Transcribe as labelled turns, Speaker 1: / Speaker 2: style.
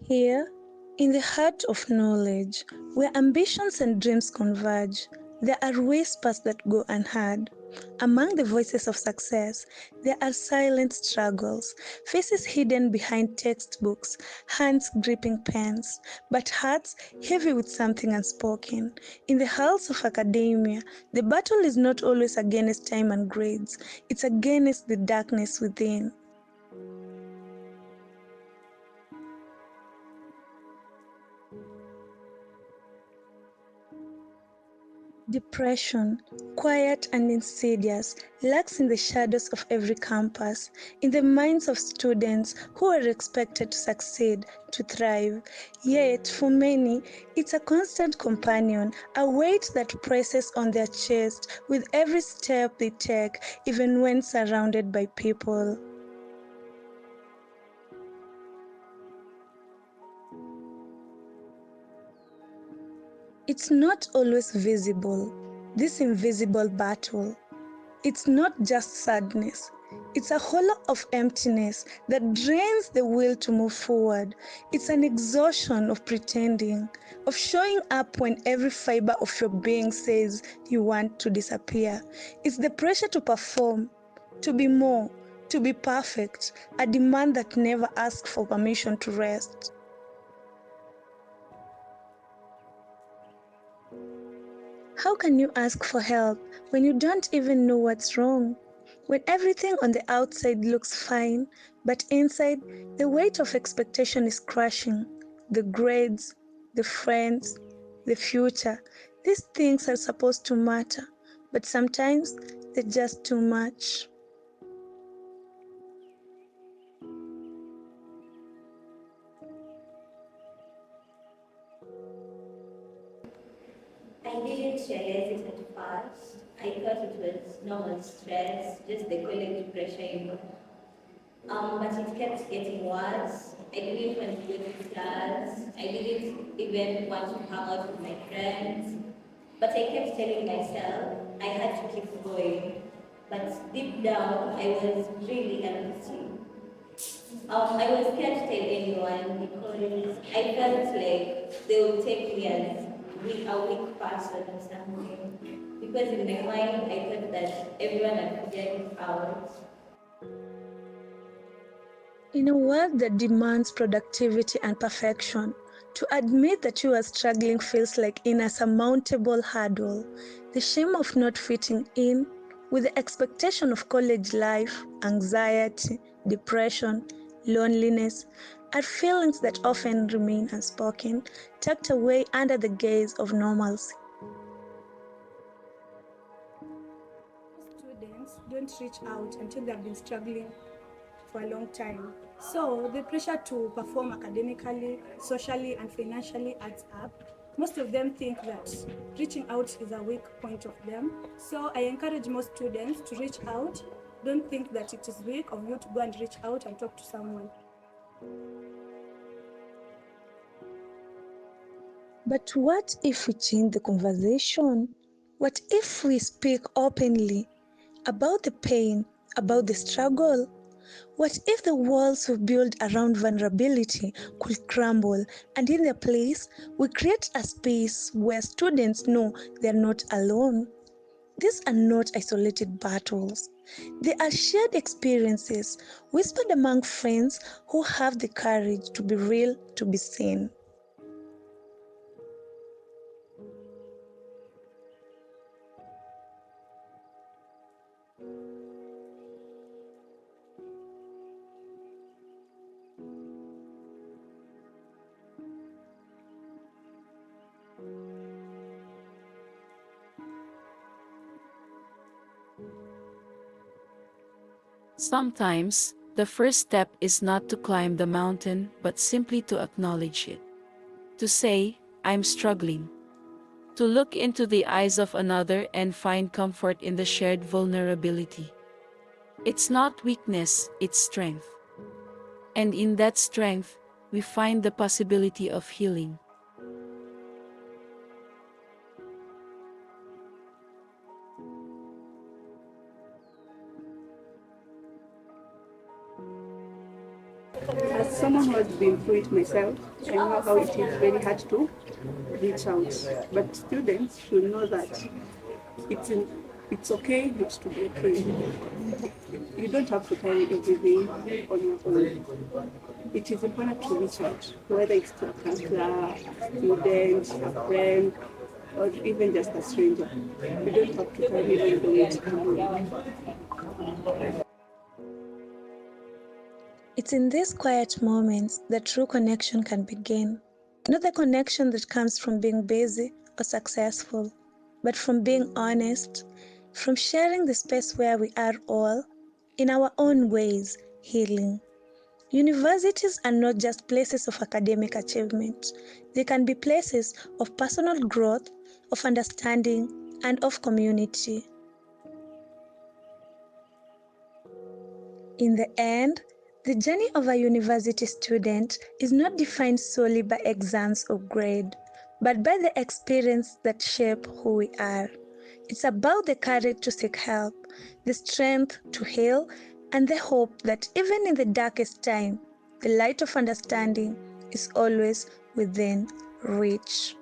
Speaker 1: Here, in the heart of knowledge, where ambitions and dreams converge, there are whispers that go unheard. Among the voices of success, there are silent struggles, faces hidden behind textbooks, hands gripping pens, but hearts heavy with something unspoken. In the halls of academia, the battle is not always against time and grades, it's against the darkness within. Depression, quiet and insidious, lurks in the shadows of every campus, in the minds of students who are expected to succeed, to thrive. Yet, for many, it's a constant companion, a weight that presses on their chest with every step they take, even when surrounded by people. It's not always visible, this invisible battle. It's not just sadness, it's a hollow of emptiness that drains the will to move forward. It's an exhaustion of pretending, of showing up when every fiber of your being says you want to disappear. It's the pressure to perform, to be more, to be perfect, a demand that never asks for permission to rest. How can you ask for help when you don't even know what's wrong? When everything on the outside looks fine, but inside, the weight of expectation is crushing. The grades, the friends, the future, these things are supposed to matter, but sometimes they're just too much.
Speaker 2: I didn't realize it at first. I thought it was normal stress, just the college pressure. But it kept getting worse. I didn't want to go to class. I didn't even want to hang out with my friends. But I kept telling myself I had to keep going. But deep down, I was really empty. I was scared to tell anyone because I felt like they would take me as a weak person or something. Because in my mind, I thought that everyone had figured it out.
Speaker 1: In a world that demands productivity and perfection, to admit that you are struggling feels like an insurmountable hurdle. The shame of not fitting in, with the expectation of college life, anxiety, depression, loneliness, are feelings that often remain unspoken, tucked away under the gaze of normalcy.
Speaker 3: Students don't reach out until they've been struggling for a long time. So the pressure to perform academically, socially, and financially adds up. Most of them think that reaching out is a weak point of them. So I encourage most students to reach out. Don't think that it is weak of you to go and reach out and talk to someone.
Speaker 1: But what if we change the conversation? What if we speak openly about the pain, about the struggle? What if the walls we build around vulnerability could crumble, and in their place, we create a space where students know they're not alone? These are not isolated battles. They are shared experiences, whispered among friends who have the courage to be real, to be seen.
Speaker 4: Sometimes, the first step is not to climb the mountain but simply to acknowledge it. To say, I'm struggling. To look into the eyes of another and find comfort in the shared vulnerability. It's not weakness, it's strength. And in that strength, we find the possibility of healing.
Speaker 3: As someone who has been through it myself,
Speaker 5: I know how it is very hard to reach out, but students should know that it's okay not to be okay. You don't have to carry everything on your own. It is important to reach out, whether it's to a counselor, a student, a friend, or even just a stranger. You don't have to carry all the weight alone.
Speaker 1: It's in these quiet moments that true connection can begin. Not the connection that comes from being busy or successful, but from being honest, from sharing the space where we are all, in our own ways, healing. Universities are not just places of academic achievement. They can be places of personal growth, of understanding, and of community. In the end, the journey of a university student is not defined solely by exams or grade, but by the experience that shape who we are. It's about the courage to seek help, the strength to heal, and the hope that even in the darkest time, the light of understanding is always within reach.